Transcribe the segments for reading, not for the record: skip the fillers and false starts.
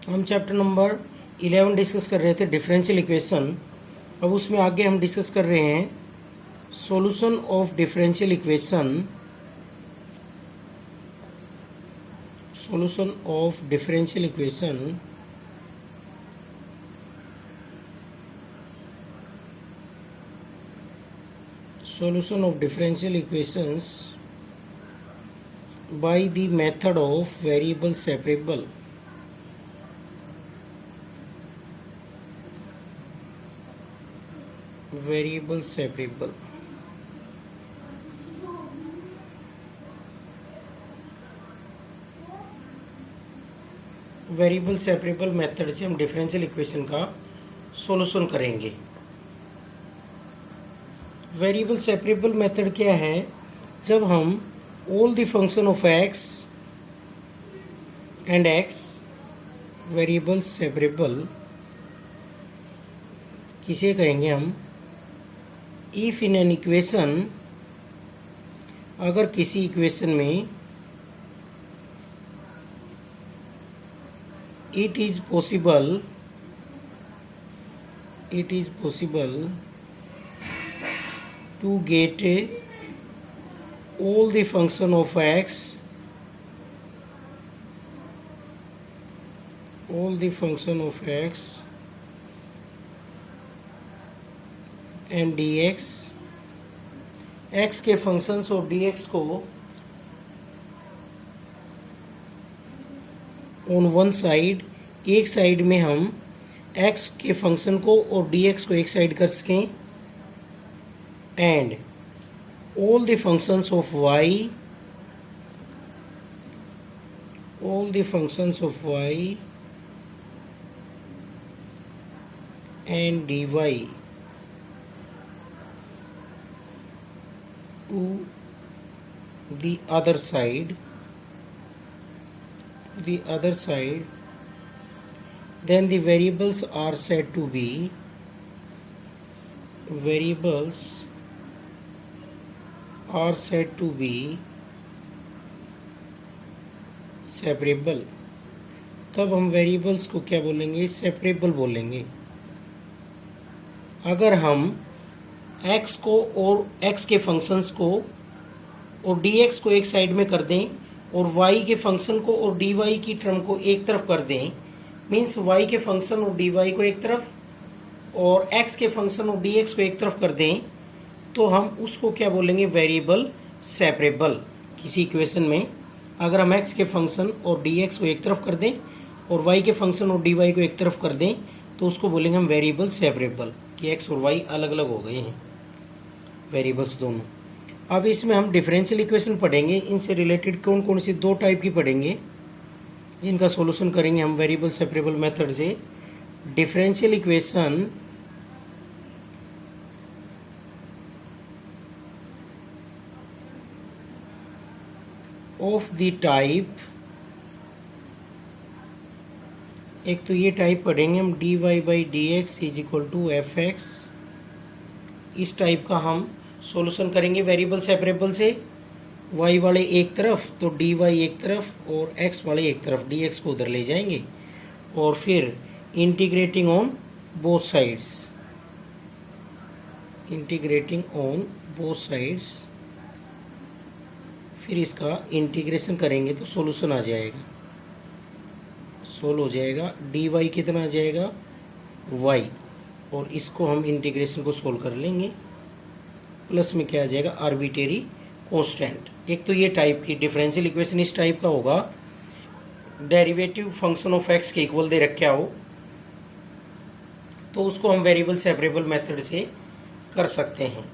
हम chapter number 11 discuss कर रहे थे डिफरेंशियल इक्वेशन। अब उसमें आगे हम डिस्कस कर रहे हैं solution of differential equation. Solution of differential equation solution of differential equations by the method of variable separable। Variable separable variable separable method से हम डिफरेंशियल इक्वेशन का सॉल्यूशन करेंगे। वेरिएबल सेपरेबल मेथड क्या है? जब हम all the function of x and x variable separable किसे कहेंगे हम? इफ इन एन इक्वेशन, अगर किसी इक्वेशन में it is possible to get all the function of x, and dx, x के फंक्शंस और dx को ऑन वन साइड, एक साइड में हम x के फंक्शन को और dx को एक साइड कर सकें, and all the functions of y, and dy to the other side, then the variables are said to be separable. तब हम वेरिएबल्स को क्या बोलेंगे? सेपरेबल बोलेंगे। अगर हम x को और x के फंक्शंस को और dx को एक साइड में कर दें और y के फंक्शन को और dy की टर्म को एक तरफ कर दें, मीन्स y के फंक्शन और dy को एक तरफ और x के फंक्शन और dx को एक तरफ कर दें, तो हम उसको क्या बोलेंगे? Variable separable. किसी इक्वेशन में अगर हम x के फंक्शन और dx को एक तरफ कर दें और y के फंक्शन और dy को एक तरफ कर दें, तो उसको बोलेंगे हम वेरिएबल सेपरेबल, कि x और y अलग अलग हो गए हैं, वेरिएबल्स दोनों। अब इसमें हम डिफरेंशियल इक्वेशन पढ़ेंगे। इनसे रिलेटेड कौन कौन सी दो टाइप की पढ़ेंगे जिनका सॉल्यूशन करेंगे हम वेरिएबल सेपरेबल मेथड से। Differential equation of the type, एक तो ये टाइप पढ़ेंगे हम dy by d x is equal to f x. इस टाइप का हम सॉल्यूशन करेंगे वेरिएबल सेपरेबल से। y वाले एक तरफ तो dy एक तरफ और x वाले एक तरफ, dx को उधर ले जाएंगे और फिर इंटीग्रेटिंग ऑन बोथ साइड्स, फिर इसका इंटीग्रेशन करेंगे तो सॉल्यूशन आ जाएगा, सोल्व हो जाएगा। dy कितना आ जाएगा? y, और इसको हम इंटीग्रेशन को सोल्व कर लेंगे, प्लस में क्या आ जाएगा? Arbitrary constant. एक तो ये टाइप की डिफरेंशियल इक्वेशन इस टाइप का होगा, डेरिवेटिव फंक्शन ऑफ x के इक्वल दे रखा हो, तो उसको हम वेरिएबल सेपरेबल मेथड से कर सकते हैं।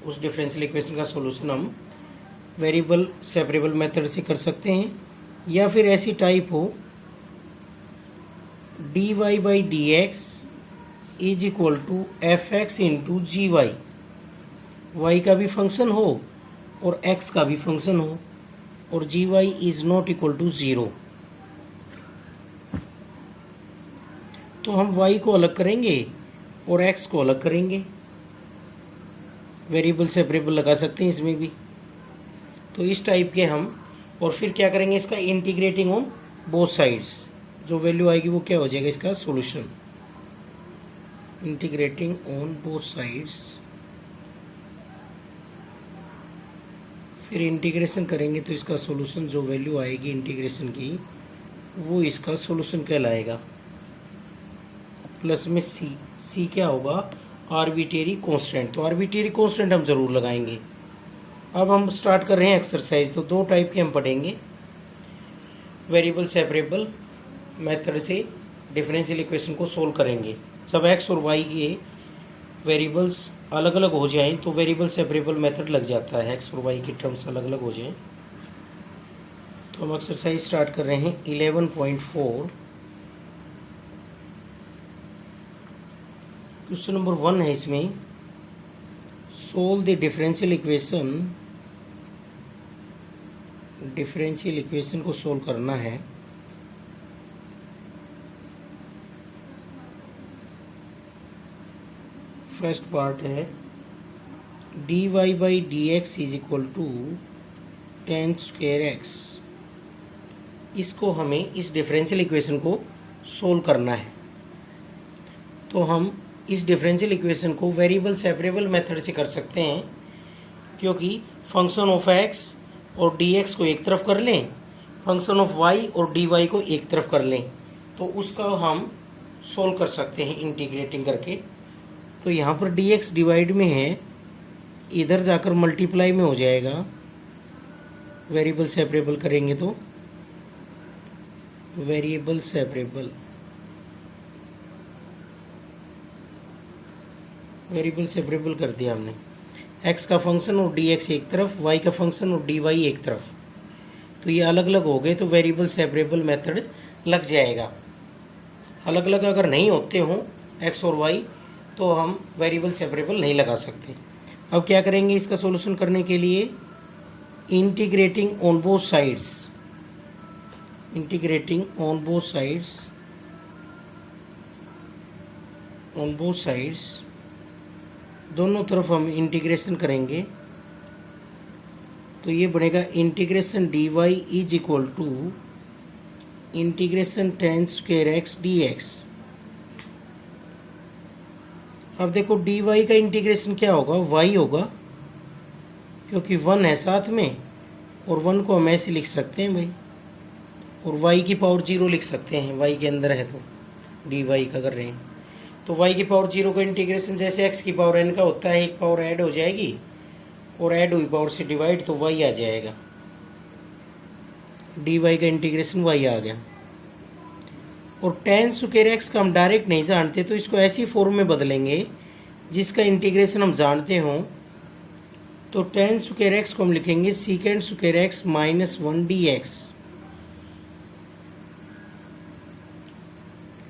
उस डिफरेंशियल इक्वेशन का सॉल्यूशन हम वेरिएबल सेपरेबल मेथड से कर सकते हैं। या फिर ऐसी टाइप हो dy by d x is equal to f x into g y, y का भी फंक्शन हो और x का भी फंक्शन हो और gy is not equal to 0, तो हम y को अलग करेंगे और x को अलग करेंगे। वेरिएबल सेपरेबल लगा सकते हैं इसमें भी। तो इस टाइप के हम, और फिर क्या करेंगे? इसका इंटीग्रेटिंग ऑन बोथ साइड्स, जो वैल्यू आएगी वो क्या हो जाएगा इसका solution. Integrating on both sides, फिर इंटीग्रेशन करेंगे तो इसका सॉल्यूशन जो वैल्यू आएगी इंटीग्रेशन की वो इसका सॉल्यूशन कहलाएगा। प्लस में सी क्या होगा आर्बिट्रेरी कांस्टेंट, तो आर्बिट्रेरी कांस्टेंट हम ज़रूर लगाएंगे। अब हम स्टार्ट कर रहे हैं एक्सरसाइज। तो दो टाइप के हम पढ़ेंगे, वेरिएबल सेपरेबल मेथड से डिफरेंशियल इक्वेशन को सोल्व करेंगे। जब एक्स और वाई के वेरिएबल्स अलग अलग हो जाएं तो वेरिएबल सेपरेबल मेथड लग जाता है, एक्स और वाई की टर्म्स अलग अलग हो जाएं। तो हम एक्सरसाइज स्टार्ट कर रहे हैं 11.4। क्वेश्चन नंबर 1 है इसमें, सोल्व द डिफरेंशियल इक्वेशन को सोल्व करना है। फर्स्ट पार्ट है dy by d x is equal to tan square x. इसको हमें इस डिफरेंशियल इक्वेशन को सोल्व करना है। तो हम इस डिफरेंशियल इक्वेशन को वेरिएबल सेपरेबल मेथड से कर सकते हैं, क्योंकि फंक्शन ऑफ एक्स और डी एक्स को एक तरफ कर लें, फंक्शन ऑफ वाई और डी वाई को एक तरफ कर लें, तो उसका हम सोल्व कर सकते हैं इंटीग्रेटिंग करके। तो यहाँ पर डी एक्स डिवाइड में है, इधर जाकर मल्टीप्लाई में हो जाएगा। वेरिएबल सेपरेबल करेंगे तो वेरिएबल सेपरेबल कर दिया हमने। एक्स का फंक्शन और डी एक्स एक तरफ, वाई का फंक्शन और डी वाई एक तरफ, तो ये अलग अलग हो गए, तो वेरिएबल सेपरेबल मेथड लग जाएगा। अलग अलग अगर नहीं होते हों एक्स और वाई तो हम वेरिएबल सेपरेबल नहीं लगा सकते। अब क्या करेंगे इसका सॉल्यूशन करने के लिए, इंटीग्रेटिंग ऑन बोथ साइड्स, दोनों तरफ हम इंटीग्रेशन करेंगे। तो ये बनेगा integration d y is equal to integration tan square x D x. अब देखो डी वाई का इंटीग्रेशन क्या होगा, वाई होगा, क्योंकि 1 है साथ में, और 1 को हम ऐसे लिख सकते हैं भाई, और वाई की पावर 0 लिख सकते हैं, वाई के अंदर है तो डी वाई का कर रहे हैं। तो वाई की पावर 0 का इंटीग्रेशन जैसे एक्स की पावर n का होता है, एक पावर ऐड हो जाएगी और ऐड हुई पावर से डिवाइड, तो वाई आ जाएगा। डी वाई का इंटीग्रेशन वाई आ गया। और टेन स्क्वायर एक्स का हम डायरेक्ट नहीं जानते, तो इसको ऐसी फॉर्म में बदलेंगे जिसका इंटीग्रेशन हम जानते हों। तो टेन स्क्वायर एक्स को हम लिखेंगे secant square x minus 1 D x.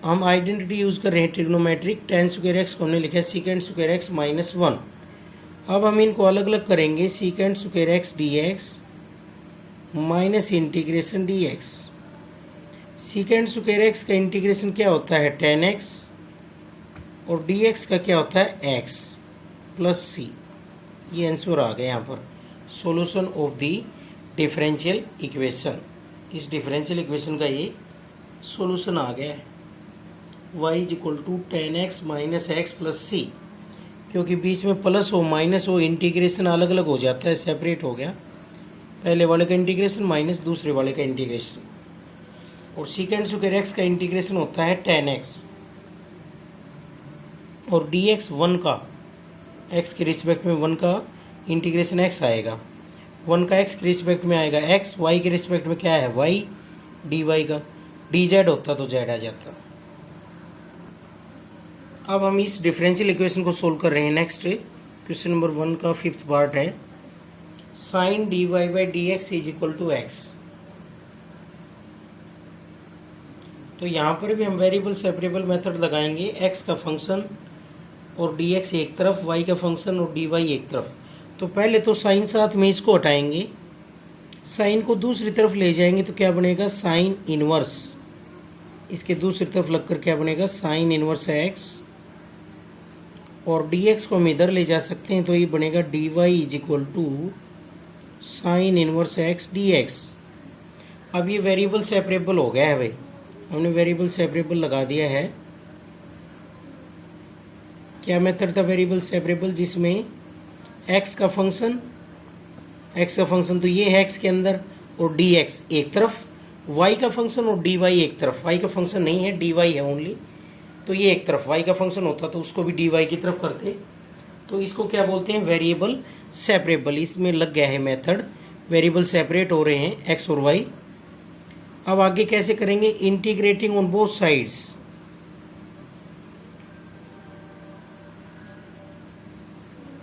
हम आइडेंटिटी यूज कर रहे हैं ट्रिग्नोमेट्रिक, टेन स्क्वायर एक्स को हमने लिखा है सीकेंड स्क्वायर एक्स माइनस 1। अब हम इनको अलग अलग करेंगे, secant square x D x minus integration d x. Secant square X का इंटीग्रेशन क्या होता है 10x, और dx का क्या होता है x प्लस सी। ये आंसर आ गया यहाँ पर, solution of the differential equation. इस डिफरेंशियल इक्वेशन का ये सॉल्यूशन आ गया है, y is equal to 10x minus X plus C. क्योंकि बीच में प्लस हो माइनस हो, इंटीग्रेशन अलग अलग हो जाता है, सेपरेट हो गया, पहले वाले का इंटीग्रेशन माइनस दूसरे वाले का इंटीग्रेशन। और सीकेंड स्क्वायर एक्स का इंटीग्रेशन होता है 10x, और dx 1 का, x के रिस्पेक्ट में 1 का इंटीग्रेशन x आएगा, 1 का x के रिस्पेक्ट में आएगा x, y के रिस्पेक्ट में क्या है y, dy का dz होता तो z आ जाता। अब हम इस डिफरेंशियल इक्वेशन को सोल्व कर रहे हैं। नेक्स्ट क्वेश्चन नंबर 1 का 5th पार्ट है, sine dy by d x is equal to x. तो यहाँ पर भी हम वेरिएबल सेपरेबल मेथड लगाएंगे, x का फंक्शन और dx एक तरफ, y का फंक्शन और dy एक तरफ। तो पहले तो साइन साथ में इसको हटाएंगे, साइन को दूसरी तरफ ले जाएंगे तो क्या बनेगा साइन इनवर्स, इसके दूसरी तरफ लगकर क्या बनेगा साइन इनवर्स x, और dx को हम इधर ले जा सकते हैं तो ये बनेगा dy is equal to sine inverse x dx। अब ये वेरिएबल सेपरेबल हो गया है भाई, हमने वेरिएबल सेपरेबल लगा दिया है। क्या मेथड था वेरिएबल सेपरेबल, जिसमें x का फंक्शन तो ये है x के अंदर, और dx एक तरफ, y का फंक्शन और dy एक तरफ। y का फंक्शन नहीं है, dy है ओनली, तो ये एक तरफ। y का फंक्शन होता तो उसको भी dy की तरफ करते। तो इसको क्या बोलते हैं, वेरिएबल सेपरेबल। इसमें लग गया है मेथड, वेरिएबल सेपरेट हो रहे हैं x और y। अब आगे कैसे करेंगे, इंटीग्रेटिंग ऑन बोथ साइड्स।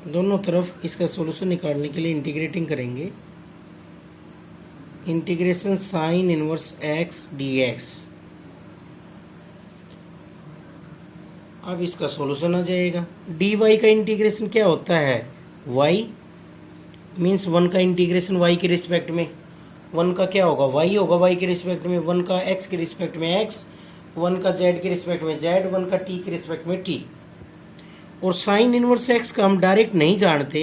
दोनों तरफ इसका सॉल्यूशन निकालने के लिए इंटीग्रेटिंग करेंगे। Integration sign inverse x dx। अब इसका सॉल्यूशन आ जाएगा। dy का इंटीग्रेशन क्या होता है, y मीन्स 1 का इंटीग्रेशन y के रिस्पेक्ट में, 1 का क्या होगा, y होगा y के रिस्पेक्ट में, 1 का x के रिस्पेक्ट में x, 1 का z के रिस्पेक्ट में z, 1 का t के रिस्पेक्ट में t। और साइन इनवर्स x का हम डायरेक्ट नहीं जानते,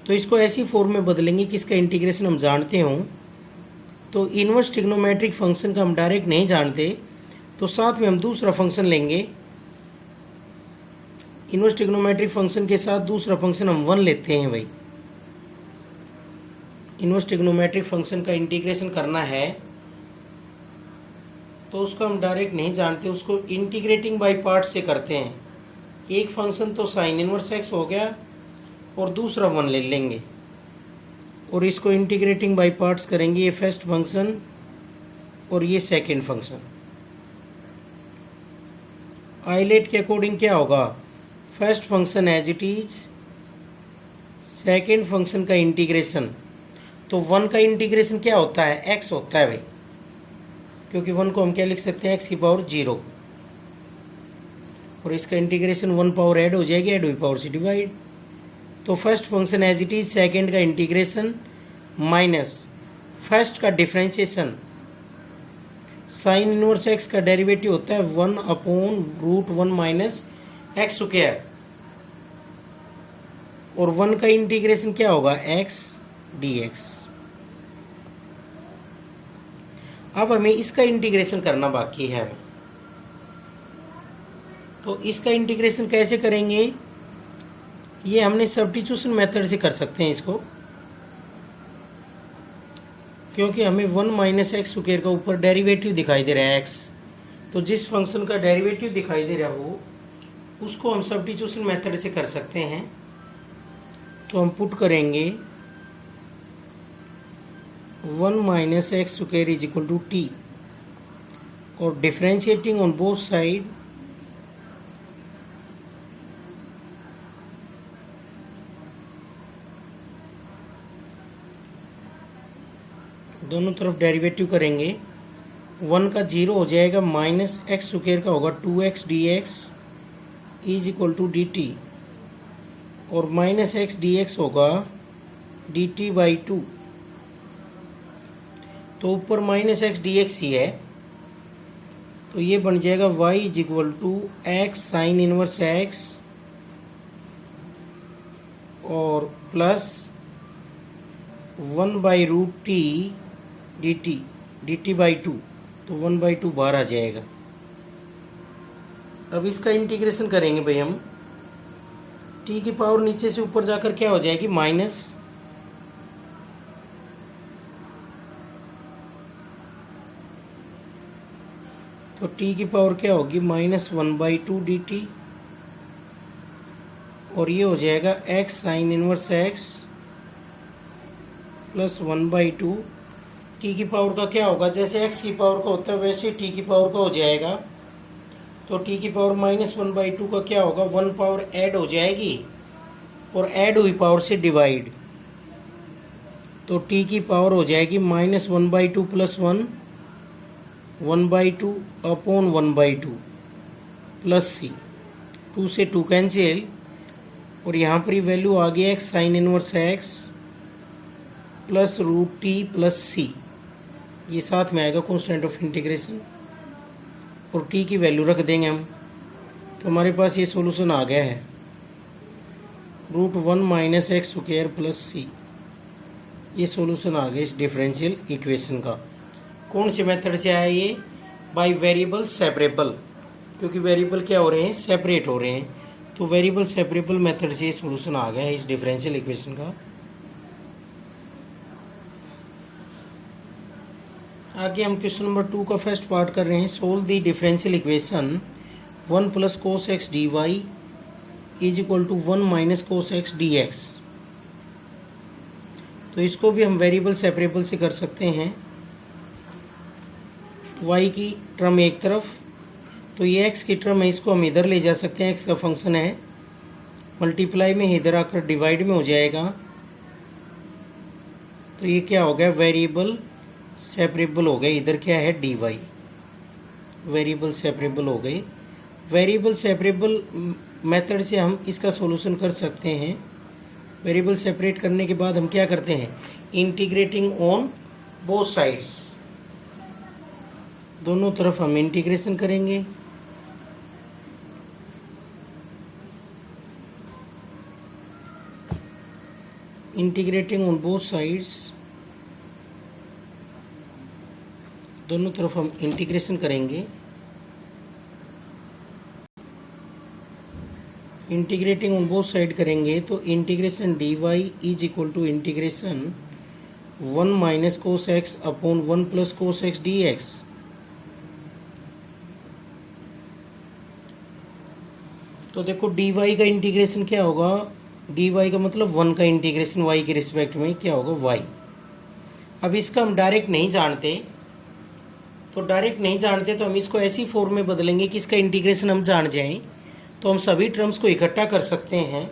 तो इसको ऐसी फॉर्म में बदलेंगे कि इसका इंटीग्रेशन हम जानते हों। तो इनवर्स ट्रिग्नोमेट्रिक फंक्शन का हम डायरेक्ट नहीं जानते, तो साथ में हम दूसरा फंक्शन लेंगे। इनवर्स ट्रिग्नोमेट्रिक फंक्शन के साथ दूसरा फंक्शन हम 1 लेते हैं भाई। इनवर्स ट्रिग्नोमेट्रिक फंक्शन का इंटीग्रेशन करना है तो उसको हम डायरेक्ट नहीं जानते, उसको इंटीग्रेटिंग बाय पार्ट से करते हैं। एक फंक्शन तो साइन इनवर्स x हो गया और दूसरा 1 ले लेंगे और इसको इंटीग्रेटिंग बाय पार्ट्स करेंगे। ये फर्स्ट फंक्शन और ये सेकंड फंक्शन। आइलेट के अकॉर्डिंग क्या होगा, first function as it is, second function का इंटीग्रेशन। तो 1 का इंटीग्रेशन क्या होता है, x होता है भाई, क्योंकि 1 को हम क्या लिख सकते हैं, x की पावर 0, और इसका इंटीग्रेशन 1 पावर ऐड हो जाएगी, ऐड हुई पावर से डिवाइड। तो first function as it is, second का इंटीग्रेशन माइनस फर्स्ट का डिफरेंशिएशन। साइन इनवर्स x का डेरिवेटिव होता है 1/√1 माइनस एक्स स्क्वायर, और 1 का इंटीग्रेशन क्या होगा, x dx। अब हमें इसका इंटीग्रेशन करना बाकी है। तो इसका इंटीग्रेशन कैसे करेंगे, ये हमने सब्स्टिट्यूशन मेथड से कर सकते हैं इसको, क्योंकि हमें 1 माइनस एक्स स्क्वायर का ऊपर डेरिवेटिव दिखाई दे रहा है x। तो जिस फंक्शन का डेरिवेटिव दिखाई दे रहा हो उसको हम सब्स्टिट्यूशन मेथड से कर सकते हैं। तो हम पुट करेंगे 1 minus x square is equal to t, और डिफरेंशिएटिंग ऑन बोथ साइड दोनों तरफ डेरिवेटिव करेंगे। 1 का 0 हो जाएगा, माइनस एक्स स्क्वायर का होगा 2x dx is equal to d t, और माइनस एक्स dx होगा dt बाई 2। तो ऊपर माइनस एक्स dx ही है, तो ये बन जाएगा y is equal to x sine inverse x और प्लस 1/√t dt बाई 2। तो 1/2 बाहर आ जाएगा। अब इसका इंटीग्रेशन करेंगे भाई हम। t की पावर नीचे से ऊपर जाकर क्या हो जाएगी, माइनस, तो t की पावर क्या होगी, -1/2 dt, और ये हो जाएगा x sine inverse x plus 1/2। T की पावर का क्या होगा, जैसे x की पावर का होता है वैसे टी की पावर का हो जाएगा। तो टी की पावर -1/2 का क्या होगा, 1 पावर ऐड हो जाएगी और ऐड हुई पावर से डिवाइड। तो टी की पावर हो जाएगी -1/2 प्लस 1, 1/2 अपॉन 1/2 प्लस सी, 2 से 2 कैंसिल, और यहाँ पर ही वैल्यू आ गई x sine inverse x plus √t plus सी, ये साथ में आएगा कांस्टेंट ऑफ इंटीग्रेशन, और t की वैल्यू रख देंगे हम। तो हमारे पास ये सॉल्यूशन आ गया है, √1 माइनस एक्स स्क्वायर प्लस सी। ये सॉल्यूशन आ गया इस डिफरेंशियल इक्वेशन का। कौन से मेथड से आया ये? बाय वेरिएबल सेपरेबल, क्योंकि वेरिएबल क्या हो रहे हैं? सेपरेट हो रहे हैं। तो वेरिएबल सेपरेबल मेथड से सॉल्यूशन आ गया है इस डिफरेंशियल इक्वेशन का। आगे हम क्वेश्चन नंबर 2 का फर्स्ट पार्ट कर रहे हैं। Solve the differential equation 1 + cos x dy is equal to 1 - cos x dx। तो इसको भी हम वेरिएबल सेपरेबल से कर सकते हैं। y की टर्म एक तरफ, तो ये x की टर्म है, इसको हम इधर ले जा सकते हैं, x का फंक्शन है, मल्टीप्लाई में इधर आकर डिवाइड में हो जाएगा। तो ये क्या हो गया? वेरिएबल सेपरेबल हो गए। इधर क्या है? dy, वेरिएबल सेपरेबल हो गए। वेरिएबल सेपरेबल मेथड से हम इसका सॉल्यूशन कर सकते हैं। वेरिएबल सेपरेट करने के बाद हम क्या करते हैं? इंटीग्रेटिंग ऑन बोथ साइड्स, दोनों तरफ हम इंटीग्रेशन करेंगे। इंटीग्रेटिंग ऑन बोथ साइड्स, दोनों तरफ हम इंटीग्रेशन करेंगे। इंटीग्रेटिंग ऑन बोथ साइड करेंगे तो integration dy is equal to integration 1 - cos x upon 1 + cos x dx। तो देखो dy का इंटीग्रेशन क्या होगा? dy का मतलब 1 का इंटीग्रेशन y के रिस्पेक्ट में क्या होगा? y। अब इसका हम डायरेक्ट नहीं जानते, तो हम इसको ऐसी फॉर्म में बदलेंगे कि इसका इंटीग्रेशन हम जान जाएं। तो हम सभी टर्म्स को इकट्ठा कर सकते हैं।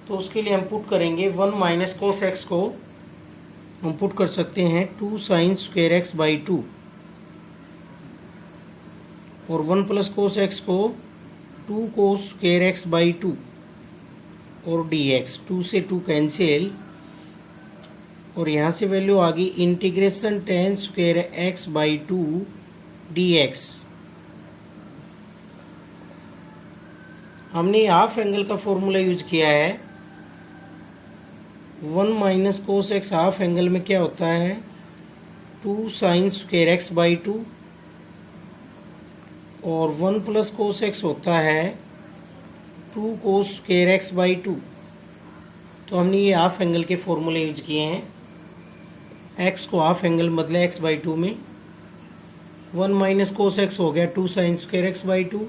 तो उसके लिए हम पुट करेंगे 1 - cos x को हम पुट कर सकते हैं 2 sin² x बाई 2, और 1 + cos x को 2 cos² x बाई 2 और dx, 2 से 2 कैंसिल, और यहाँ से वैल्यू आ गई integration tan² x by 2 dx। हमने हाफ एंगल का फॉर्मूला यूज किया है। 1 - cos x हाफ एंगल में क्या होता है? 2 sin² x बाई 2, और 1 + cos x होता है 2 cos² x बाई 2। तो हमने ये हाफ एंगल के फॉर्मूले यूज किए हैं। x को हाफ एंगल बदला x बाई 2 में। 1 - cos x हो गया 2 sin² x by 2,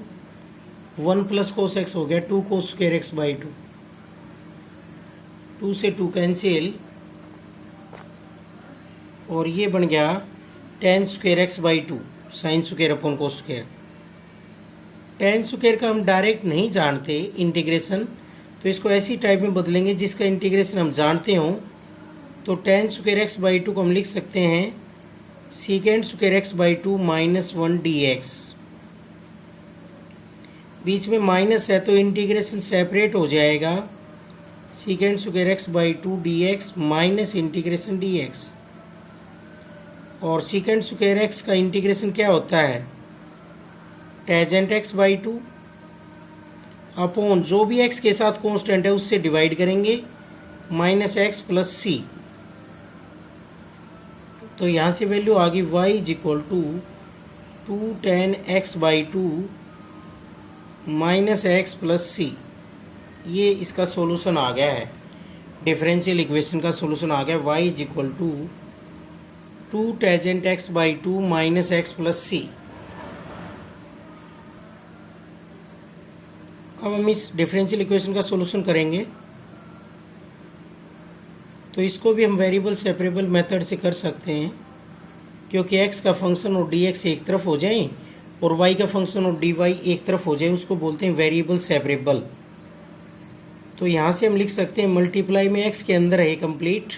1 + cos x हो गया 2 cos² x बाई 2, 2 से 2 कैंसिल, और ये बन गया tan² x by 2 sin² upon cos²। tan² का हम डायरेक्ट नहीं जानते इंटीग्रेशन, तो इसको ऐसी टाइप में बदलेंगे जिसका इंटीग्रेशन हम जानते हों। तो tan² x बाई 2 को हम लिख सकते हैं sec² x बाई 2 -1 dx। बीच में माइनस है तो इंटीग्रेशन सेपरेट हो जाएगा, sec² x by 2 dx minus integration dx। और sec² x का इंटीग्रेशन क्या होता है? tangent x बाई 2 अपॉन जो भी x के साथ कांस्टेंट है उससे डिवाइड करेंगे -x + c। तो यहाँ से वैल्यू आ गई y is equal to 2 tan x by 2 -x + c। ये इसका सॉल्यूशन आ गया है, डिफरेंशियल इक्वेशन का सॉल्यूशन आ गया। y is equal to 2 tangent x by 2 -x + c। अब हम इस डिफरेंशियल इक्वेशन का सॉल्यूशन करेंगे। तो इसको भी हम वेरिएबल सेपरेबल मेथड से कर सकते हैं, क्योंकि x का फंक्शन और dx एक तरफ हो जाए और y का फंक्शन और dy एक तरफ हो जाए, उसको बोलते हैं वेरिएबल सेपरेबल। तो यहाँ से हम लिख सकते हैं मल्टीप्लाई में x के अंदर है कंप्लीट,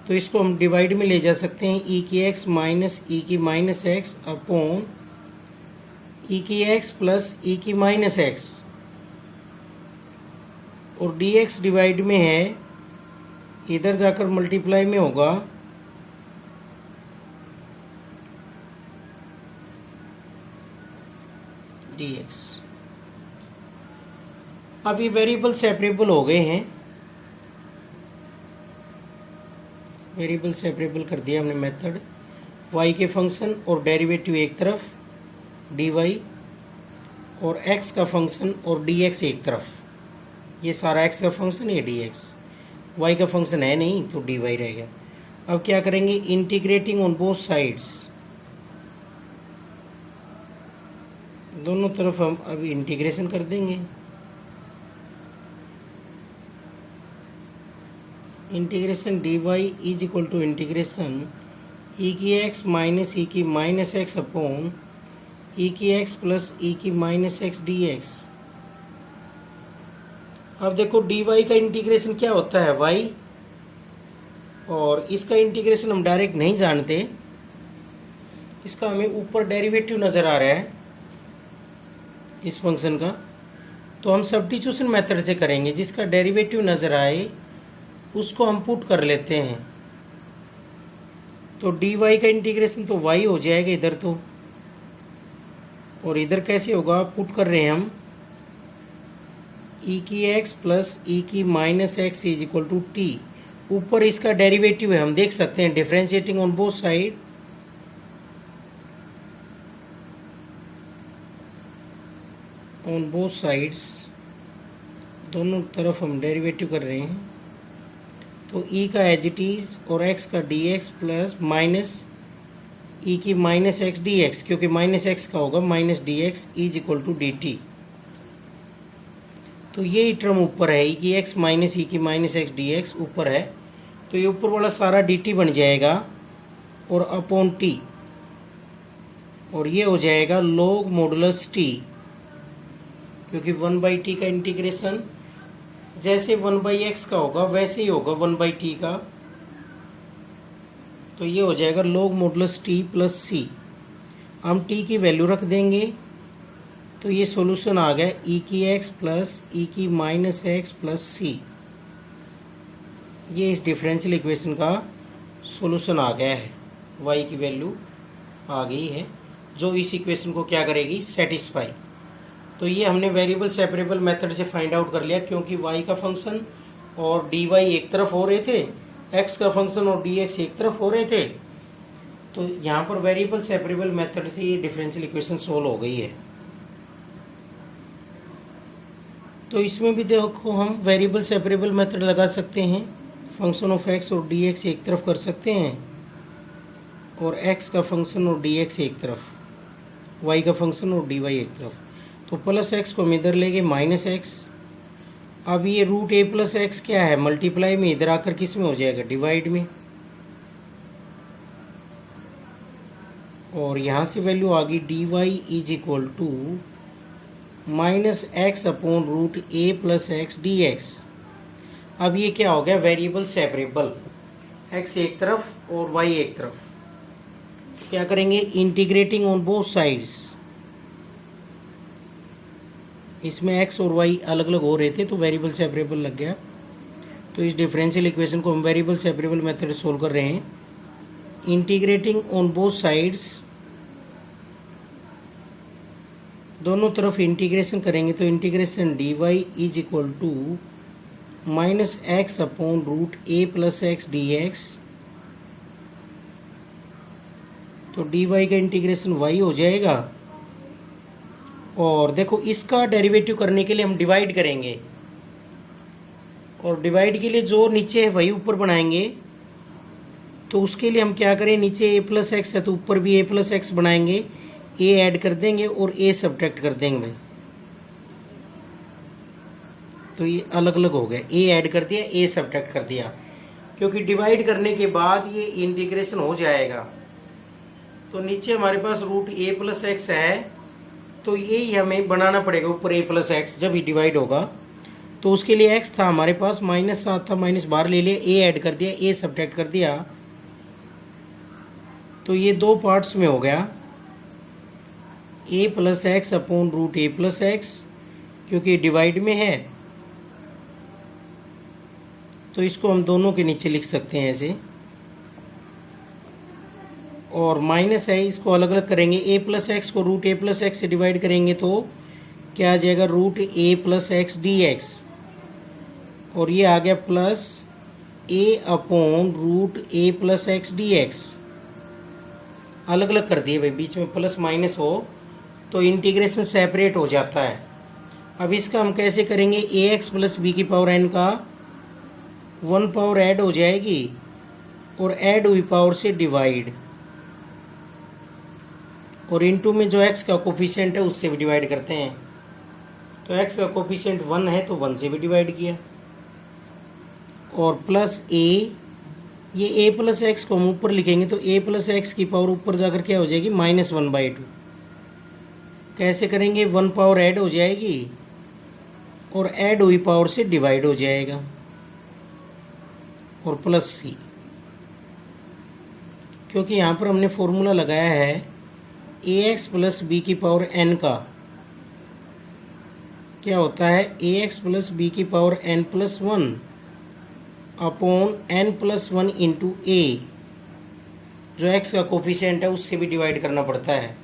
तो इसको हम डिवाइड में ले जा सकते हैं e की x माइनस e की माइनस x अपॉन e की x प्लस e की माइनस x, और dx डिवाइड में है, इधर जाकर मल्टीप्लाई में होगा dx। अब ये वेरिएबल सेपरेबल हो गए हैं, वेरिएबल सेपरेबल कर दिया हमने मेथड। y के फंक्शन और डेरिवेटिव एक तरफ dy, और x का फंक्शन और dx एक तरफ। ये सारा x का फंक्शन है, dx, y का फंक्शन है नहीं तो dy रहेगा। अब क्या करेंगे, इंटीग्रेटिंग ऑन बोथ साइड्स, दोनों तरफ हम अब इंटीग्रेशन कर देंगे। Integration dy is equal to integration e की x माइनस e की माइनस एक्स अपॉन e की x प्लस e की माइनस एक्स dx। अब देखो dy का इंटीग्रेशन क्या होता है, y, और इसका इंटीग्रेशन हम डायरेक्ट नहीं जानते, इसका हमें ऊपर डेरिवेटिव नज़र आ रहा है इस फंक्शन का, तो हम सब्स्टिट्यूशन मेथड से करेंगे। जिसका डेरिवेटिव नज़र आए उसको हम पुट कर लेते हैं। तो dy का इंटीग्रेशन तो y हो जाएगा इधर तो, और इधर कैसे होगा, पुट कर रहे हैं हम e की x प्लस e की minus x is equal to t. ऊपर इसका डेरिवेटिव है, हम देख सकते हैं, differentiating on both side, on both sides, दोनों तरफ हम डेरिवेटिव कर रहे हैं। तो e का एज इट इज और x का dx प्लस माइनस e की माइनस एक्स dx, क्योंकि माइनस एक्स का होगा minus dx is equal to dt। तो ये टर्म ऊपर है, e की x माइनस e की माइनस एक्स dx ऊपर है, तो ये ऊपर वाला सारा dt बन जाएगा और अपॉन t, और ये हो जाएगा log मॉडुलस t, क्योंकि 1/t का इंटीग्रेशन जैसे 1/x का होगा वैसे ही होगा 1/t का, तो ये हो जाएगा log modulus t plus c। हम t की वैल्यू रख देंगे तो ये सॉल्यूशन आ गया e की x प्लस e की माइनस एक्स प्लस c। ये इस डिफरेंशियल इक्वेशन का सॉल्यूशन आ गया है, y की वैल्यू आ गई है जो इस इक्वेशन को क्या करेगी, सेटिस्फाई। तो ये हमने वेरिएबल सेपरेबल मेथड से फाइंड आउट कर लिया, क्योंकि y का फंक्शन और dy एक तरफ हो रहे थे, x का फंक्शन और dx एक तरफ हो रहे थे, तो यहाँ पर वेरिएबल सेपरेबल मेथड से ये डिफरेंशियल इक्वेशन सोल्व हो गई है। तो इसमें भी देखो हम वेरिएबल सेपरेबल मेथड लगा सकते हैं, फंक्शन ऑफ x और dx एक तरफ कर सकते हैं, और x का फंक्शन और dx एक तरफ, y का फंक्शन और dy एक तरफ। तो प्लस एक्स को हम इधर लेंगे माइनस एक्स। अब ये रूट a प्लस एक्स क्या है, मल्टीप्लाई में, इधर आकर किस में हो जाएगा, डिवाइड में, और यहाँ से वैल्यू आ गई dy is equal to minus x upon root a plus x dx। अब ये क्या हो गया, वेरिएबल सेपरेबल, x एक तरफ और y एक तरफ। तो क्या करेंगे, इंटीग्रेटिंग ऑन बोथ साइड्स, इसमें x और y अलग अलग हो रहे थे तो वेरिएबल सेपरेबल लग गया। तो इस डिफरेंशियल इक्वेशन को हम वेरिएबल सेपरेबल मेथड से सोल्व कर रहे हैं। इंटीग्रेटिंग ऑन बोथ साइड्स, दोनों तरफ इंटीग्रेशन करेंगे तो integration dy is equal to minus x upon root a plus x dx। तो dy का इंटीग्रेशन y हो जाएगा, और देखो इसका डेरिवेटिव करने के लिए हम डिवाइड करेंगे, और डिवाइड के लिए जो नीचे है वही ऊपर बनाएंगे। तो उसके लिए हम क्या करें, नीचे a प्लस एक्स है तो ऊपर भी a प्लस एक्स बनाएंगे, a ऐड कर देंगे और a सब्ट्रैक्ट कर देंगे भाई। तो ये अलग अलग हो गया, a ऐड कर दिया, a सब्ट्रैक्ट कर दिया, क्योंकि डिवाइड करने के बाद ये इंटीग्रेशन हो जाएगा। तो नीचे हमारे पास रूट a प्लस एक्स है, तो यही हमें बनाना पड़ेगा ऊपर a प्लस एक्स जब ये डिवाइड होगा। तो उसके लिए x था हमारे पास, माइनस 7 था, माइनस बाहर ले लिया, a ऐड कर दिया, a सब्ट्रैक्ट कर दिया, तो ये दो पार्ट्स में हो गया, a plus x upon root a plus x, क्योंकि डिवाइड में है तो इसको हम दोनों के नीचे लिख सकते हैं ऐसे, और माइनस है, इसको अलग अलग करेंगे, a प्लस एक्स को रूट a प्लस एक्स से डिवाइड करेंगे तो क्या आ जाएगा, root a plus x dx, और ये आ गया plus a upon root a plus x dx। अलग अलग कर दिए भाई, बीच में प्लस माइनस हो तो इंटीग्रेशन सेपरेट हो जाता है। अब इसका हम कैसे करेंगे, ए एक्स प्लस बी की पावर एन का 1 पावर ऐड हो जाएगी और ऐड हुई पावर से डिवाइड, और इनटू में जो एक्स का कोफिशिएंट है उससे भी डिवाइड करते हैं। तो एक्स का कोफिशिएंट 1 है तो 1 से भी डिवाइड किया, और प्लस ए, ये ए प्लस एक्स को हम ऊपर लिखेंगे तो ए प्लस एक्स की पावर ऊपर जाकर क्या हो जाएगी, -1/2। कैसे करेंगे, 1 पावर ऐड हो जाएगी और ऐड हुई पावर से डिवाइड हो जाएगा, और प्लस सी, क्योंकि यहाँ पर हमने फॉर्मूला लगाया है ए एक्स प्लस बी की पावर एन का क्या होता है, ए एक्स प्लस बी की power N plus 1 upon N plus 1 into A, जो एक्स का कोफिशिएंट है उससे भी डिवाइड करना पड़ता है।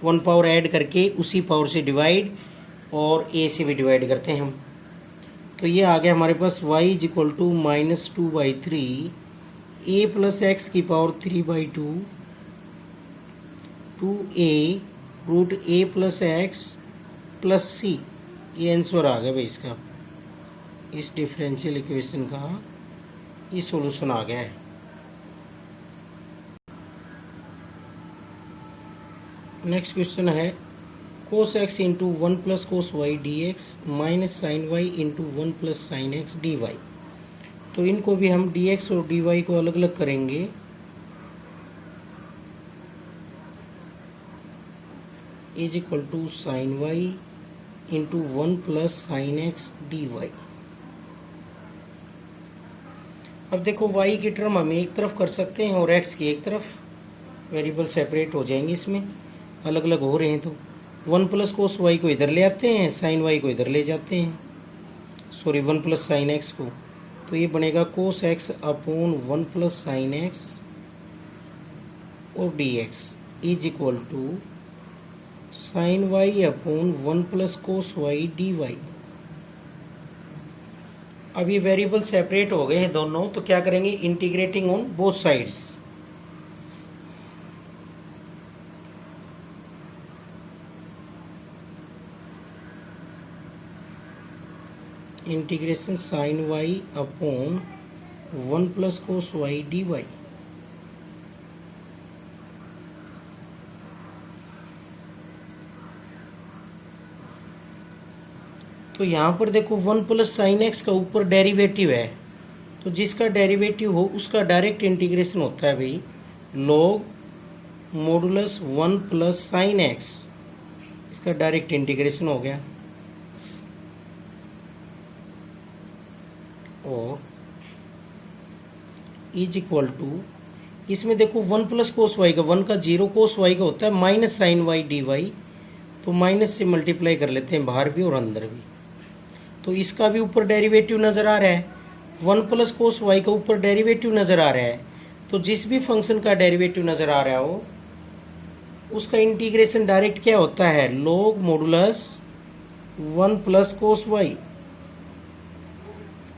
1 पावर ऐड करके उसी पावर से डिवाइड, और ए से भी डिवाइड करते हैं हम। तो ये आ गया हमारे पास y is equal to -2/3 a plus x की power 3/2 2a root a plus x plus सी। ये आंसर आ गया भाई इसका, इस डिफरेंशियल इक्वेशन का ये सॉल्यूशन आ गया है। नेक्स्ट क्वेश्चन है cos x into 1 plus cos Y d x minus sine y into 1 plus sine x d y. तो इनको भी हम डी एक्स और डी वाई को अलग अलग करेंगे। Is equal to sine y into 1 plus sine x d Y. अब देखो y की टर्म हम एक तरफ कर सकते हैं और x की एक तरफ, वेरिएबल सेपरेट हो जाएंगे, इसमें अलग अलग हो रहे हैं। तो 1 प्लस कोस वाई को इधर ले आते हैं, साइन वाई को इधर ले जाते हैं, सॉरी 1 प्लस साइन एक्स को। तो ये बनेगा cos X upon 1 plus sine X और D x is equal to sine Y upon 1 plus cos Y D Y. अब ये वेरिएबल सेपरेट हो गए हैं दोनों, तो क्या करेंगे, integrating on both sides. Integration sine Y upon 1 plus cos Y D y. तो यहाँ पर देखो 1 प्लस साइन एक्स का ऊपर डेरिवेटिव है, तो जिसका डेरिवेटिव हो उसका डायरेक्ट इंटीग्रेशन होता है भाई log modulus 1 plus sine x, इसका डायरेक्ट इंटीग्रेशन हो गया। और इज इक्वल टू, इसमें देखो 1 प्लस कोस वाई का, 1 का 0 कोस वाई का होता है minus sine y D y, तो माइनस से मल्टीप्लाई कर लेते हैं बाहर भी और अंदर भी। तो इसका भी ऊपर डेरिवेटिव नज़र आ रहा है, 1 प्लस कोस वाई का ऊपर डेरिवेटिव नज़र आ रहा है। तो जिस भी फंक्शन का डेरिवेटिव नज़र आ रहा हो उसका इंटीग्रेशन डायरेक्ट क्या होता है, log modulus 1 plus cos y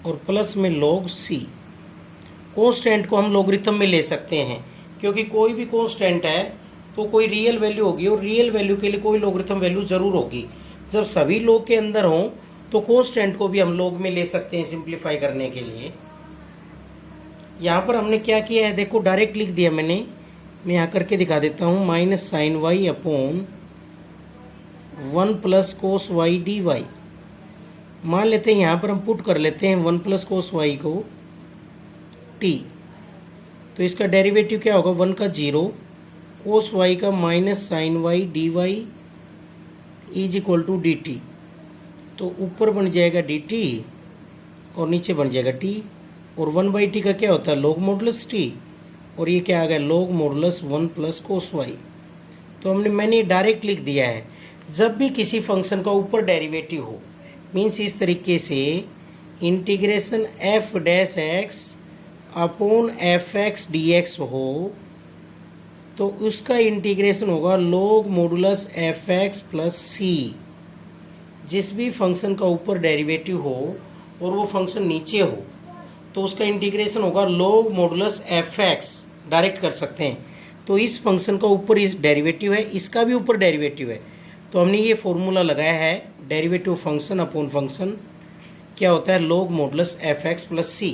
और प्लस में लॉग सी। कॉन्स्टेंट को हम लॉगरिथम में ले सकते हैं, क्योंकि कोई भी कॉन्स्टेंट है तो कोई रियल वैल्यू होगी, और रियल वैल्यू के लिए कोई लॉगरिथम वैल्यू जरूर होगी। जब सभी लॉग के अंदर हों तो कॉन्स्टेंट को भी हम लॉग में ले सकते हैं सिंप्लीफाई करने के लिए। यहाँ पर हमने क्या किया है, देखो डायरेक्ट लिख दिया मैंने, मैं यहाँ करके दिखा देता हूँ, minus sine Y upon 1 plus cos Y D y. मान लेते हैं यहाँ पर हम पुट कर लेते हैं 1 प्लस कोस वाई को टी, तो इसका डेरिवेटिव क्या होगा, 1 का 0 कोस वाई का minus sine y D y is equal to d t. तो ऊपर बन जाएगा डी टी और नीचे बन जाएगा टी, और 1/t का क्या होता है, लॉग मॉडुलस टी, और ये क्या आ गया, log modulus 1 plus cos y. तो मैंने डायरेक्ट लिख दिया है, जब भी किसी फंक्शन का ऊपर डेरिवेटिव हो, मीन्स इस तरीके से integration F dash X upon F X D X हो, तो उसका इंटीग्रेशन होगा log modulus F X plus C. जिस भी फंक्शन का ऊपर डेरिवेटिव हो और वो फंक्शन नीचे हो तो उसका इंटीग्रेशन होगा log modulus F x, direct कर सकते हैं। तो इस फंक्शन का ऊपर इस डेरिवेटिव है, इसका भी ऊपर डेरिवेटिव है, तो हमने ये फॉर्मूला लगाया है डेरिवेटिव फंक्शन अपॉन फंक्शन क्या होता है log modulus F X plus C.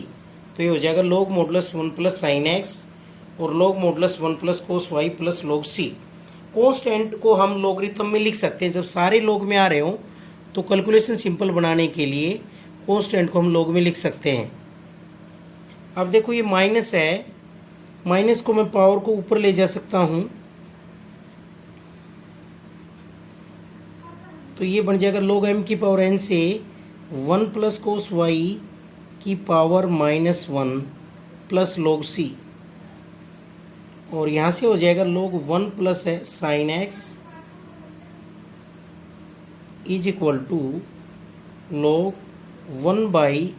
तो ये हो जाएगा log modulus 1 plus sine X और log modulus 1 plus cos Y plus log सी। कॉन्स्टेंट को हम लॉगरिथम में लिख सकते हैं, जब सारे लॉग में आ रहे हो तो कैलकुलेशन सिंपल बनाने के लिए कॉन्स्टेंट को हम लॉग में लिख सकते हैं। अब देखो ये माइनस है, माइनस को मैं पावर को ऊपर ले जा सकता हूं, तो ये बन जाएगा log m की पावर n से 1 प्लस कोस वाई की पावर -1 प्लस log c, और यहां से हो जाएगा log 1 प्लस है sine x is equal to log 1 by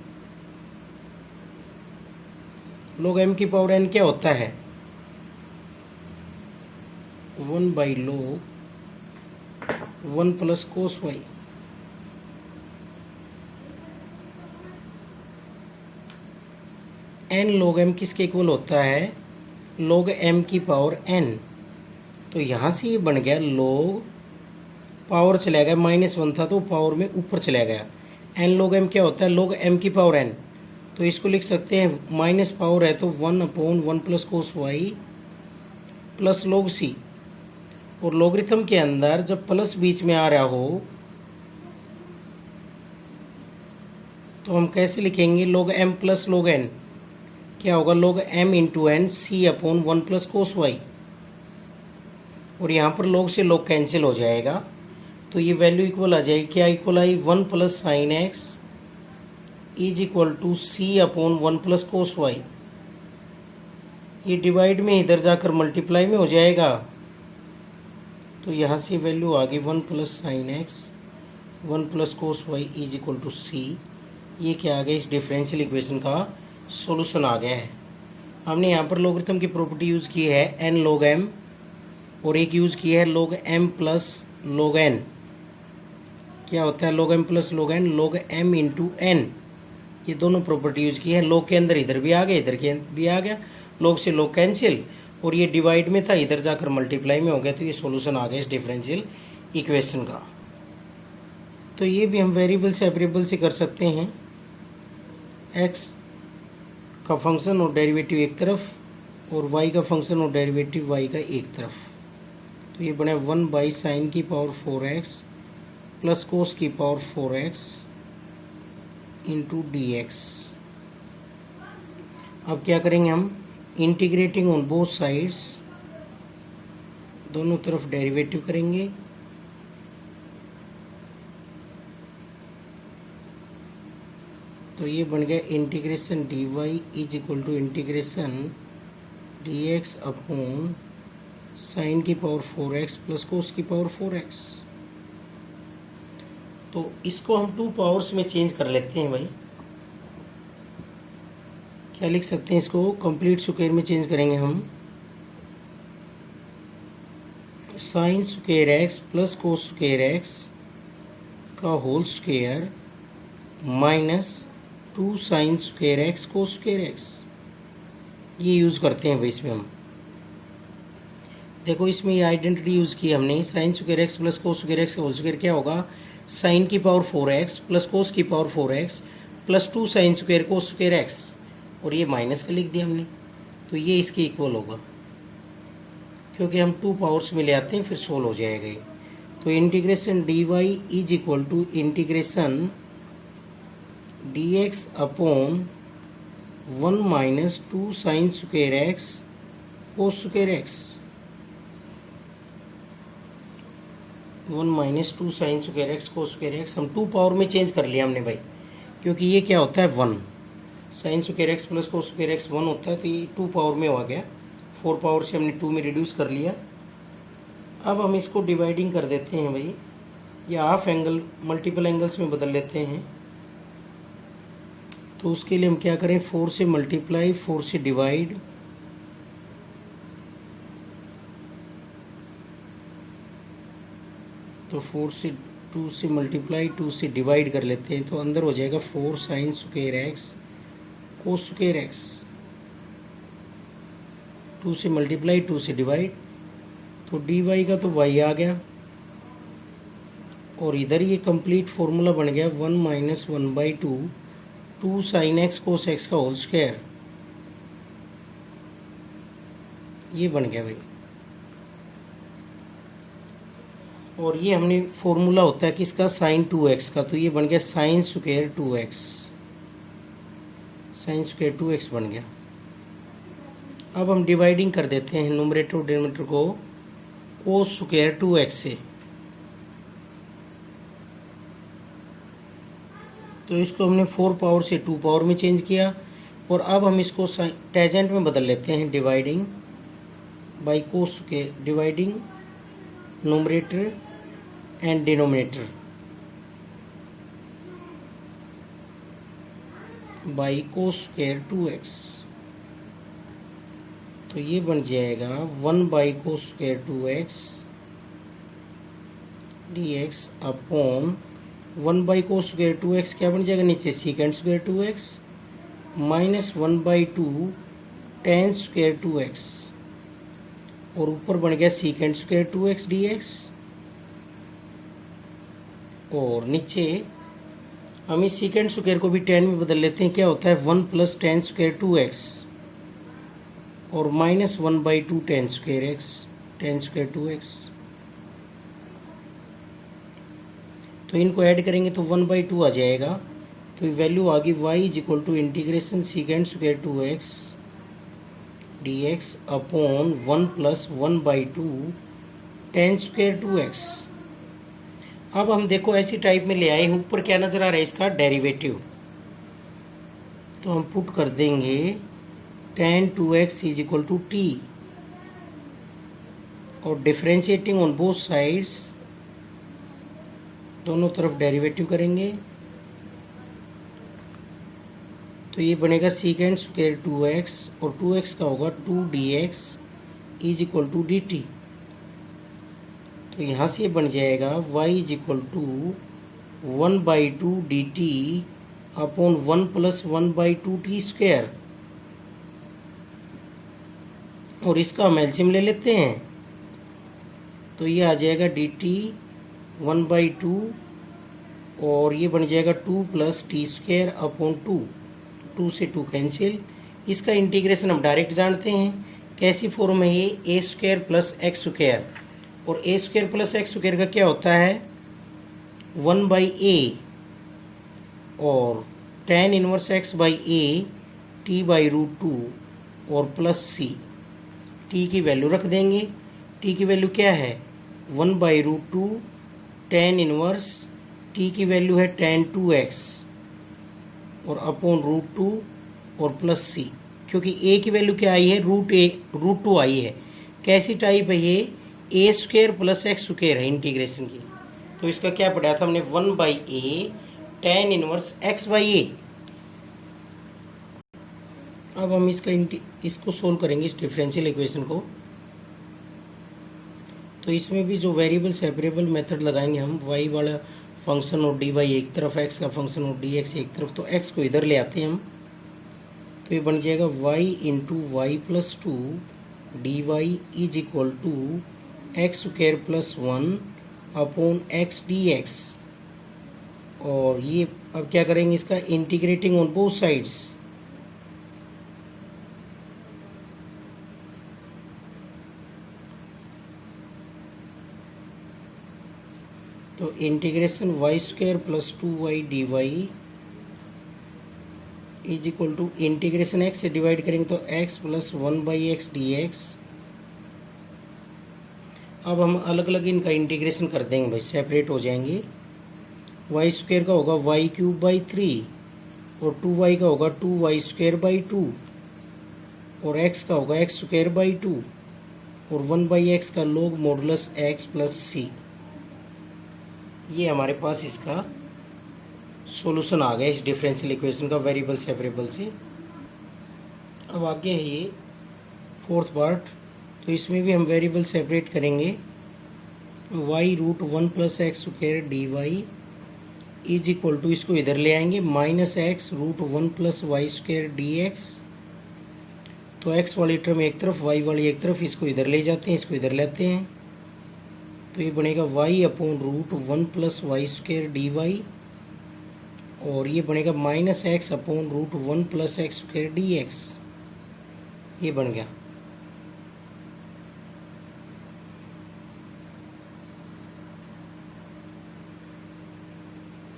log m की पावर n क्या होता है 1 by log 1 plus cos y. n log m किसके इक्वल होता है log m की पावर n। तो यहाँ से ये बन गया log पावर चला गया, -1 था तो पावर में ऊपर चला गया। n log m क्या होता है log m की पावर n, तो इसको लिख सकते हैं माइनस पावर है तो 1/1 plus cos Y plus log c। और लॉगरिथम के अंदर जब प्लस बीच में आ रहा हो तो हम कैसे लिखेंगे log m plus log n क्या होगा log m into n c upon 1 plus cos y, और यहाँ पर log से log कैंसिल हो जाएगा, तो ये वैल्यू इक्वल आ जाएगी, क्या इक्वल आई 1 plus sine x is equal to c upon 1 plus cos y. ये डिवाइड में इधर जाकर मल्टीप्लाई में हो जाएगा, तो यहाँ से वैल्यू आ गई 1 plus sine X 1 plus cos Y is equal to C. ये क्या आ गया, इस डिफरेंशियल इक्वेशन का सॉल्यूशन आ गया है। हमने यहाँ पर लॉगरिथम की प्रॉपर्टी यूज़ की है n log m, और एक यूज़ की है log m plus log n। क्या होता है log m plus log n log m into n, ये दोनों प्रॉपर्टी यूज़ की है। log के अंदर इधर भी आ गया, इधर के भी आ गया, log से log कैंसिल, और ये डिवाइड में था इधर जाकर मल्टीप्लाई में हो गया, तो ये सॉल्यूशन आ गया इस डिफरेंशियल इक्वेशन का। तो ये भी हम वेरिएबल से वेरिएबल से कर सकते हैं, x का फंक्शन और डेरिवेटिव एक तरफ और y का फंक्शन और डेरिवेटिव y का एक तरफ। तो ये बने 1 बाई साइन की पावर 4x प्लस कोस की power 4x into D x. अब क्या करेंगे हम, इंटीग्रेटिंग ऑन बोथ साइड्स, दोनों तरफ डेरिवेटिव करेंगे, तो ये बन गया integration d y is equal to integration d x upon sine की पावर 4x प्लस कोस की पावर 4x। तो इसको हम 2 पावर्स में चेंज कर लेते हैं भाई, क्या लिख सकते हैं, इसको कंप्लीट स्क्वायर में चेंज करेंगे हम, sine square X plus cos square X का whole square minus 2 sine square x cos square X, ये यूज़ करते हैं भाई इसमें हम। देखो इसमें ये आइडेंटिटी यूज़ की हमने, sign square X plus cos square X का होल स्क्वायर क्या होगा, साइन की पावर 4x प्लस कोस की power 4x plus 2 sine square कोस स्क्वायर एक्स, और ये माइनस का लिख दिया हमने, तो ये इसके इक्वल होगा, क्योंकि हम 2 पावर्स में ले आते हैं फिर सोल्व हो जाएगा ये। तो integration d y is equal to integration d x upon 1 minus 2 sine square x cos square x, 1 minus 2 sine square x cos square x हम 2 पावर में चेंज कर लिया हमने भाई, क्योंकि ये क्या होता है 1, sign square X plus cos square x 1 होता है, तो ये 2 पावर में हो गया, 4 पावर से हमने 2 में रिड्यूस कर लिया। अब हम इसको डिवाइडिंग कर देते हैं भाई, या हाफ एंगल मल्टीपल एंगल्स में बदल लेते हैं। तो उसके लिए हम क्या करें, 4 से मल्टीप्लाई 4 से डिवाइड, तो 4 से 2 से मल्टीप्लाई 2 से डिवाइड कर लेते हैं, तो अंदर हो जाएगा 4 sign square x cos square x 2 से मल्टीप्लाई, 2 से डिवाइड, तो डी वाई का तो वाई आ गया और इधर ये कंप्लीट फॉर्मूला बन गया 1 minus 1/2 2 sine x cos x का होल स्क्वायर, ये बन गया भाई। और ये हमने फॉर्मूला होता है किसका, साइन 2x का, तो ये बन गया sine square 2x, sine square 2x बन गया। अब हम डिवाइडिंग कर देते हैं न्यूमरेटर और डिनोमिनेटर को कोस स्क्वायर 2x से, तो इसको हमने 4 पावर से 2 पावर में चेंज किया और अब हम इसको टेजेंट में बदल लेते हैं, dividing by cos square, dividing numerator and denominator by cos square 2x, तो ये बन जाएगा 1 by cos square 2x dx upon 1 by cos square 2x क्या बन जाएगा नीचे, सीकेंड square 2x minus 1/2 tan square 2x और ऊपर बन गया सीकेंड स्क्वायर 2x dx, और नीचे हम इस सीकेंड स्क्वायर को भी 10 में बदल लेते हैं, क्या होता है 1 प्लस टेन स्क्वायर 2x और minus 1/2 tan square x, ten square 2x, तो इनको ऐड करेंगे तो 1/2 आ जाएगा, तो वैल्यू आ गई y is equal to integration secant square 2x dx upon 1 plus 1/2 tan square 2x। अब हम देखो ऐसी टाइप में ले आए, ऊपर क्या नजर आ रहा है इसका डेरिवेटिव, तो हम पुट कर देंगे tan 2x is equal to t और डिफरेंशिएटिंग ऑन बोथ साइड्स, दोनों तरफ डेरिवेटिव करेंगे, तो ये बनेगा सीकेंड स्क्वायर 2x और 2x का होगा 2dx is equal to dt, तो यहाँ से बन जाएगा y is equal to 1/2 dt upon 1 plus 1/2 t square, और इसका हम एलसीएम ले लेते हैं, तो ये आ जाएगा dt 1/2 और ये बन जाएगा 2 प्लस टी स्क्वायर अपॉन 2 से 2 कैंसिल। इसका इंटीग्रेशन हम डायरेक्ट जानते हैं, कैसी फॉर्म है ये, A square plus x square, और ए स्क्वायर प्लस एक्स स्क्वायर का क्या होता है 1/a और tan inverse x by A T by √2 और प्लस सी, टी की वैल्यू रख देंगे, टी की वैल्यू क्या है 1/√2 tan इनवर्स, टी की वैल्यू है tan 2x और अपॉन √2 और प्लस सी, क्योंकि ए की वैल्यू क्या आई है √2 आई है, कैसी टाइप है ये, A square plus x square है इंटीग्रेशन की, तो इसका क्या पढ़ाया था हमने 1/a tan inverse x by A. अब हम इसको सोल्व करेंगे इस डिफरेंशियल इक्वेशन को, तो इसमें भी जो वेरिएबल सेपरेबल मेथड लगाएंगे हम, y वाला फंक्शन और dy एक तरफ, x का फंक्शन और dx एक तरफ, तो x को इधर ले आते हैं हम, तो ये बन जाएगा y into y plus 2 d y is equal to x square plus 1 upon x D x, और ये अब क्या करेंगे इसका इंटीग्रेटिंग ऑन बोथ साइड्स, तो integration y square plus 2y d y is equal to integration x से divide करेंगे तो x प्लस 1/x dx। अब हम अलग अलग इनका इंटीग्रेशन कर देंगे भाई, सेपरेट हो जाएंगे, वाई स्क्वायर का होगा y³/3 और 2y का होगा 2y² और x का होगा x² और 1/x का log मॉडुलस x प्लस सी। ये हमारे पास इसका सॉल्यूशन आ गया इस डिफरेंशियल इक्वेशन का वेरिएबल सेपरेबल से। अब आगे है ये फोर्थ पार्ट, तो इसमें भी हम वेरिएबल सेपरेट करेंगे, y√1 plus x square d y is equal to, इसको इधर ले आएंगे, -x√1 plus y square d x, तो x वाली टर्म एक तरफ, y वाली एक तरफ, इसको इधर ले जाते हैं, इसको इधर लेते हैं, तो ये बनेगा y upon root 1 plus y square d y, और ये बनेगा minus x upon root 1 plus x square d x. ये बन गया।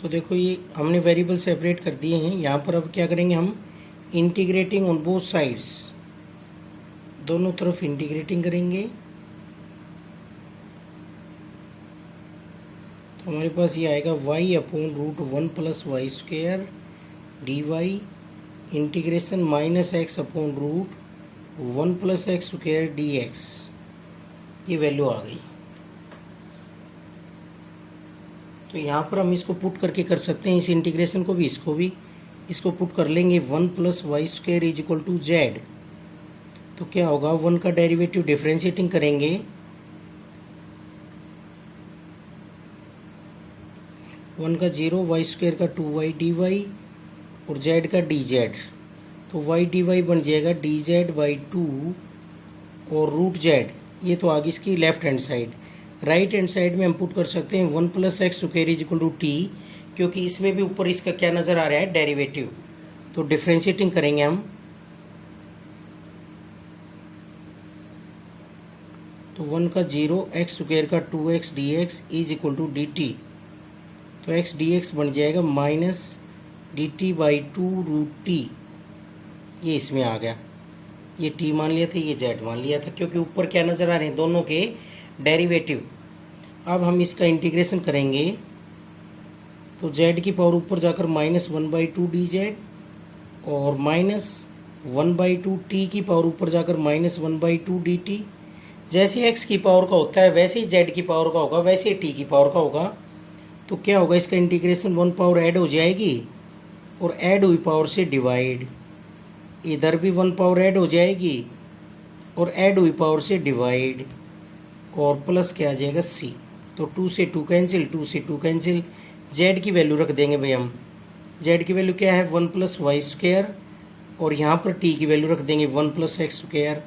तो देखो ये हमने वेरिएबल सेपरेट कर दिए हैं। यहाँ पर अब क्या करेंगे हम, इंटीग्रेटिंग ऑन बोथ साइड्स, दोनों तरफ इंटीग्रेटिंग करेंगे। तो हमारे पास ये आएगा y upon root 1 plus y square d y integration minus x upon root 1 plus x square d x. ये वैल्यू आ गई। तो यहाँ पर हम इसको पुट करके कर सकते हैं, इस इंटीग्रेशन को भी, इसको भी, इसको पुट कर लेंगे 1 plus y square is equal to z. तो क्या होगा, 1 का डेरिवेटिव डिफ्रेंशिएटिंग करेंगे, 1 का 0, वाई स्क्वायर का 2y डी वाई और जेड का डी जेड। तो वाई डी वाई बन जाएगा डी जेड बाई 2 और रूट जेड। ये तो आगे इसकी left hand side. Right hand side में हम पुट कर सकते हैं 1 plus x square is equal to t, क्योंकि इसमें भी ऊपर इसका क्या नज़र आ रहा है, डेरिवेटिव। तो डिफ्रेंशिएटिंग करेंगे हम, तो 1 का 0, एक्स स्क्वायर का 2x d x is equal to d t. तो एक्स डी एक्स बन जाएगा minus d t by 2 root t. ये इसमें आ गया, ये टी मान लिया था, ये जेड मान लिया था, क्योंकि ऊपर क्या नज़र आ रहे हैं, दोनों के डेरिवेटिव। अब हम इसका इंटीग्रेशन करेंगे, तो जेड की पावर ऊपर जाकर माइनस 1/2 डी जेड और माइनस 1/2 टी की पावर ऊपर जाकर माइनस 1/2 डी टी। जैसे एक्स की पावर का होता है वैसे ही जेड की पावर का होगा, वैसे ही टी की पावर का होगा। तो क्या होगा, इसका इंटीग्रेशन 1 पावर ऐड हो जाएगी और ऐड हुई पावर से डिवाइड, इधर भी 1 पावर ऐड हो जाएगी और ऐड हुई पावर से डिवाइड, और प्लस क्या आ जाएगा सी। तो 2 से 2 कैंसिल, 2 से 2 कैंसिल, जेड की वैल्यू रख देंगे भाई हम। जेड की वैल्यू क्या है, 1 प्लस वाई स्क्वायर, और यहाँ पर टी की वैल्यू रख देंगे 1 प्लस एक्स स्क्वायर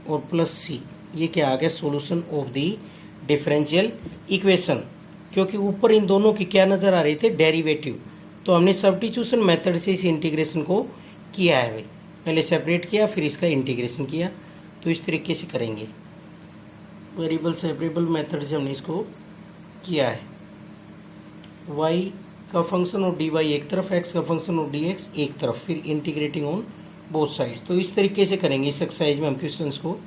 और प्लस सी। ये क्या आ गया, solution of the differential equation. क्योंकि ऊपर इन दोनों की क्या नज़र आ रही थे, डेरिवेटिव। तो हमने सब्स्टिट्यूशन मेथड से इस इंटीग्रेशन को किया है भाई, पहले सेपरेट किया फिर इसका इंटीग्रेशन किया। तो इस तरीके से करेंगे, वेरिएबल सेपरेबल मेथड से हमने इसको किया है। y का फंक्शन और dy एक तरफ, x का फंक्शन और dx एक तरफ, फिर इंटीग्रेटिंग ऑन बोथ साइड्स। तो इस तरीके से करेंगे इस एक्सरसाइज में हम क्वेश्चंस को।